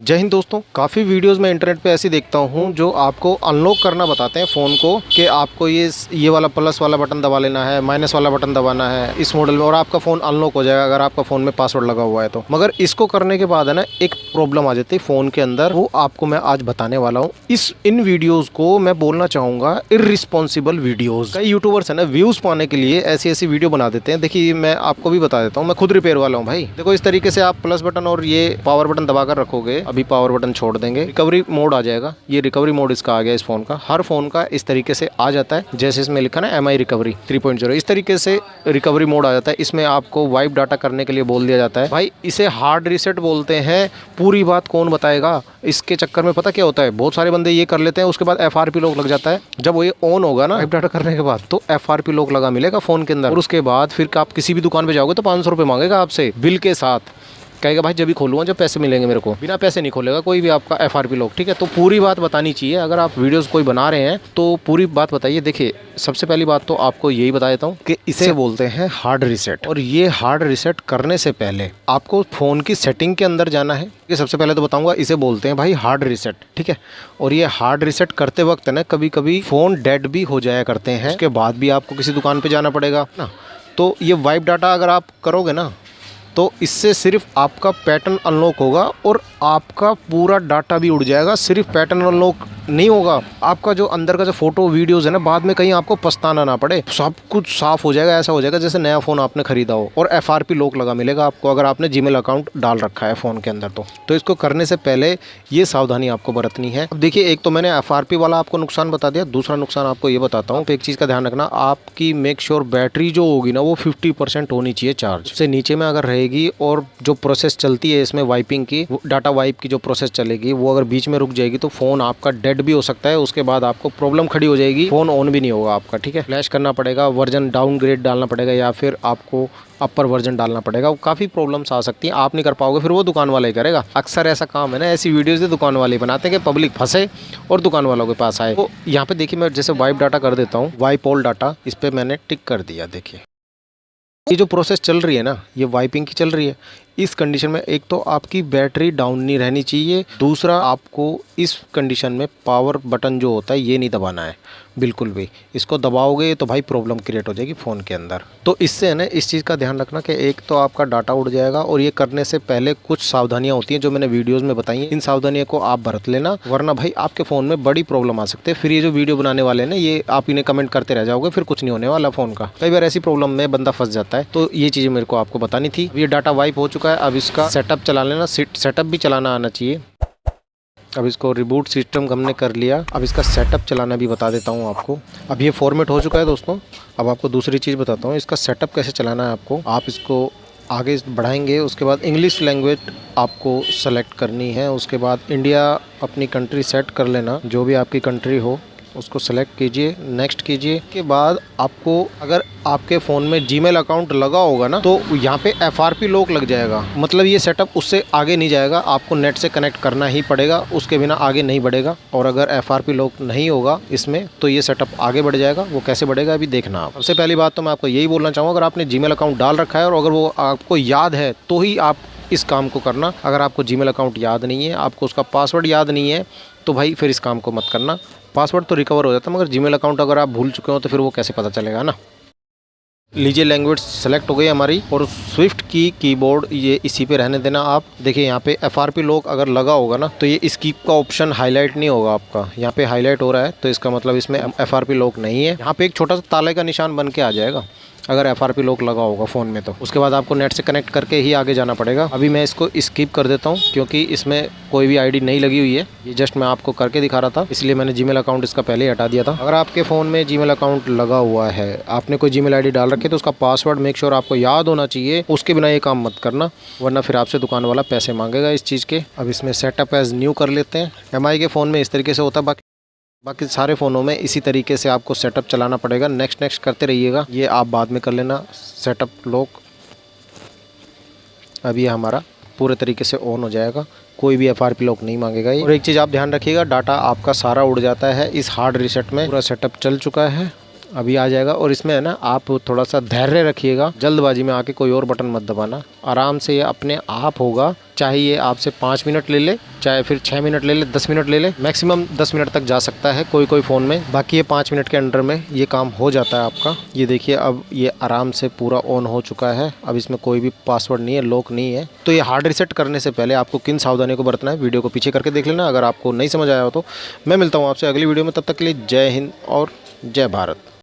जय हिंद दोस्तों, काफ़ी वीडियोस मैं इंटरनेट पे ऐसी देखता हूँ जो आपको अनलॉक करना बताते हैं फ़ोन को कि आपको ये वाला प्लस वाला बटन दबा लेना है, माइनस वाला बटन दबाना है इस मॉडल में और आपका फ़ोन अनलॉक हो जाएगा अगर आपका फ़ोन में पासवर्ड लगा हुआ है तो। मगर इसको करने के बाद है ना एक प्रॉब्लम आ जाती है फ़ोन के अंदर, वो आपको मैं आज बताने वाला हूँ। इन वीडियोज़ को मैं बोलना चाहूँगा इर्रिस्पॉन्सिबल वीडियोज़। कई यूट्यूबर्स है ना व्यूज़ पाने के लिए ऐसी ऐसी वीडियो बना देते हैं। देखिए मैं आपको भी बता देता हूँ, मैं खुद रिपेयर वाला हूँ भाई। देखो इस तरीके से आप प्लस बटन और ये पावर बटन दबा कर रखोगे, अभी पावर बटन छोड़ देंगे, रिकवरी मोड आ जाएगा। ये रिकवरी मोड इसका आ गया इस फोन का। हर फोन का इस तरीके से आ जाता है, जैसे इसमें लिखा ना MI रिकवरी 3.0, इस तरीके से रिकवरी मोड आ जाता है। इसमें आपको वाइप डाटा करने के लिए बोल दिया जाता है। भाई इसे हार्ड रीसेट बोलते हैं। पूरी बात कौन बताएगा? इसके चक्कर में पता क्या होता है, बहुत सारे बंदे ये कर लेते हैं, उसके बाद FRP लॉक लग जाता है। जब वो ये ऑन होगा ना वाइप डाटा करने के बाद, तो FRP लॉक लगा मिलेगा फोन के अंदर। और उसके बाद फिर आप किसी भी दुकान पे जाओगे तो 500 रुपये मांगेगा आपसे बिल के साथ। कहेगा भाई जब भी खोलूँगा जब पैसे मिलेंगे मेरे को। बिना पैसे नहीं खोलेगा कोई भी आपका FRP लॉक, ठीक है। तो पूरी बात बतानी चाहिए। अगर आप वीडियोस कोई बना रहे हैं तो पूरी बात बताइए। देखिए सबसे पहली बात तो आपको यही बता देता हूँ कि इसे बोलते हैं हार्ड रीसेट। और ये हार्ड रीसेट करने से पहले आपको फ़ोन की सेटिंग के अंदर जाना है। ये सबसे पहले तो बताऊँगा, इसे बोलते हैं भाई हार्ड रीसेट, ठीक है। और ये हार्ड रीसेट करते वक्त ना कभी कभी फ़ोन डेड भी हो जाया करते हैं, उसके बाद भी आपको किसी दुकान पर जाना पड़ेगा ना। तो ये वाइप डाटा अगर आप करोगे ना तो इससे सिर्फ आपका पैटर्न अनलॉक होगा और आपका पूरा डाटा भी उड़ जाएगा। सिर्फ पैटर्न अनलॉक नहीं होगा, आपका जो अंदर का जो फोटो वीडियोस है ना, बाद में कहीं आपको पछताना ना पड़े, सब कुछ साफ हो जाएगा। ऐसा हो जाएगा जैसे नया फ़ोन आपने खरीदा हो। और FRP लॉक लगा मिलेगा आपको अगर आपने जीमेल अकाउंट डाल रखा है फ़ोन के अंदर तो इसको करने से पहले ये सावधानी आपको बरतनी है। अब देखिए, एक तो मैंने FRP वाला आपको नुकसान बता दिया, दूसरा नुकसान आपको ये बताता हूँ। एक चीज़ का ध्यान रखना, आपकी मेक श्योर बैटरी जो होगी ना वो 50% होनी चाहिए चार्ज। से नीचे में अगर रहेगी और जो प्रोसेस चलती है इसमें वाइपिंग की, डाटा वाइप की जो प्रोसेस चलेगी, वो अगर बीच में रुक जाएगी तो फ़ोन आपका डेड भी हो सकता है। उसके बाद आपको प्रॉब्लम खड़ी हो जाएगी, फ़ोन ऑन भी नहीं होगा आपका, ठीक है। फ्लैश करना पड़ेगा, वर्जन डाउनग्रेड डालना पड़ेगा या फिर आपको अपर वर्जन डालना पड़ेगा। वो काफ़ी प्रॉब्लम्स आ सकती हैं, आप नहीं कर पाओगे, फिर वो दुकान वाला ही करेगा। अक्सर ऐसा काम है ना, ऐसी वीडियोज़ दुकान वाले बनाते हैं कि पब्लिक फंसे और दुकान वालों के पास आए। तो यहाँ पे देखिए मैं जैसे वाइप डाटा कर देता हूँ, वाइप ऑल डाटा, इस पर मैंने टिक कर दिया। देखिए ये जो प्रोसेस चल रही है ना, ये वाइपिंग की चल रही है। इस कंडीशन में एक तो आपकी बैटरी डाउन नहीं रहनी चाहिए, दूसरा आपको इस कंडीशन में पावर बटन जो होता है ये नहीं दबाना है बिल्कुल भी। इसको दबाओगे तो भाई प्रॉब्लम क्रिएट हो जाएगी फ़ोन के अंदर। तो इससे है ना इस चीज़ का ध्यान रखना कि एक तो आपका डाटा उड़ जाएगा, और ये करने से पहले कुछ सावधानियां होती हैं जो मैंने वीडियोज़ में बताई हैं। इन सावधानियों को आप बरत लेना, वरना भाई आपके फ़ोन में बड़ी प्रॉब्लम आ सकती है। फिर ये जो वीडियो बनाने वाले हैं ना, ये आप इन्हें कमेंट करते रह जाओगे, फिर कुछ नहीं होने वाला फ़ोन का। कई बार ऐसी प्रॉब्लम में बंदा फंस जाता है। तो ये चीज़ें मेरे को आपको बतानी थी। ये डाटा वाइप हो चुका है, अब इसका सेटअप चला लेना। सेटअप भी चलाना आना चाहिए। अब इसको रिबूट सिस्टम हमने कर लिया, अब इसका सेटअप चलाना भी बता देता हूँ आपको। अब ये फॉर्मेट हो चुका है दोस्तों। अब आपको दूसरी चीज़ बताता हूँ, इसका सेटअप कैसे चलाना है आपको। आप इसको आगे बढ़ाएंगे, उसके बाद इंग्लिश लैंग्वेज आपको सेलेक्ट करनी है। उसके बाद इंडिया अपनी कंट्री सेट कर लेना, जो भी आपकी कंट्री हो उसको सेलेक्ट कीजिए, नेक्स्ट कीजिए। के बाद आपको अगर आपके फ़ोन में जीमेल अकाउंट लगा होगा ना तो यहाँ पे FRP लॉक लग जाएगा। मतलब ये सेटअप उससे आगे नहीं जाएगा, आपको नेट से कनेक्ट करना ही पड़ेगा, उसके बिना आगे नहीं बढ़ेगा। और अगर FRP लॉक नहीं होगा इसमें तो ये सेटअप आगे बढ़ जाएगा। वो कैसे बढ़ेगा अभी देखना आप। सबसे पहली बात तो मैं आपको यही बोलना चाहूँगा, अगर आपने जीमेल अकाउंट डाल रखा है और अगर वो आपको याद है तो ही आप इस काम को करना। अगर आपको जीमेल अकाउंट याद नहीं है, आपको उसका पासवर्ड याद नहीं है, तो भाई फिर इस काम को मत करना। पासवर्ड तो रिकवर हो जाता है, मगर जीमेल अकाउंट अगर आप भूल चुके हो तो फिर वो कैसे पता चलेगा ना। लीजिए लैंग्वेज सेलेक्ट हो गई हमारी, और स्विफ्ट की कीबोर्ड ये इसी पे रहने देना आप। देखिए यहाँ पे FRP लॉक अगर लगा होगा ना तो ये स्कीप का ऑप्शन हाईलाइट नहीं होगा आपका। यहाँ पे हाईलाइट हो रहा है तो इसका मतलब इसमें FRP लॉक नहीं है। यहाँ पे एक छोटा सा ताले का निशान बन के आ जाएगा अगर FRP लॉक लगा होगा फ़ोन में तो। उसके बाद आपको नेट से कनेक्ट करके ही आगे जाना पड़ेगा। अभी मैं इसको स्किप कर देता हूँ क्योंकि इसमें कोई भी ID नहीं लगी हुई है। ये जस्ट मैं आपको करके दिखा रहा था, इसलिए मैंने जीमेल अकाउंट इसका पहले ही हटा दिया था। अगर आपके फ़ोन में जीमेल अकाउंट लगा हुआ है, आपने कोई जीमेल ID डाल रखी है तो उसका पासवर्ड मेक श्योर आपको याद होना चाहिए। उसके बिना ये काम मत करना, वरना फिर आपसे दुकान वाला पैसे मांगेगा इस चीज़ के। अब इसमें सेटअप एज़ न्यू कर लेते हैं। MI के फ़ोन में इस तरीके से होता है, बाकी सारे फ़ोनों में इसी तरीके से आपको सेटअप चलाना पड़ेगा। नेक्स्ट करते रहिएगा, ये आप बाद में कर लेना। सेटअप लॉक अब ये हमारा पूरे तरीके से ऑन हो जाएगा, कोई भी FRP लॉक नहीं मांगेगा ये। और एक चीज़ आप ध्यान रखिएगा, डाटा आपका सारा उड़ जाता है इस हार्ड रीसेट में। पूरा सेटअप चल चुका है, अभी आ जाएगा। और इसमें है ना, आप थोड़ा सा धैर्य रखिएगा, जल्दबाजी में आके कोई और बटन मत दबाना। आराम से ये अपने आप होगा। चाहे ये आपसे 5 मिनट ले ले, चाहे फिर 6 मिनट ले ले, 10 मिनट ले ले, मैक्सिमम 10 मिनट तक जा सकता है कोई फ़ोन में। बाकी ये 5 मिनट के अंडर में ये काम हो जाता है आपका। ये देखिए, अब ये आराम से पूरा ऑन हो चुका है। अब इसमें कोई भी पासवर्ड नहीं है, लॉक नहीं है। तो ये हार्ड रीसेट करने से पहले आपको किन सावधानियों को बरतना है, वीडियो को पीछे करके देख लेना अगर आपको नहीं समझ आया हो तो। मैं मिलता हूँ आपसे अगली वीडियो में, तब तक के लिए जय हिंद और जय भारत।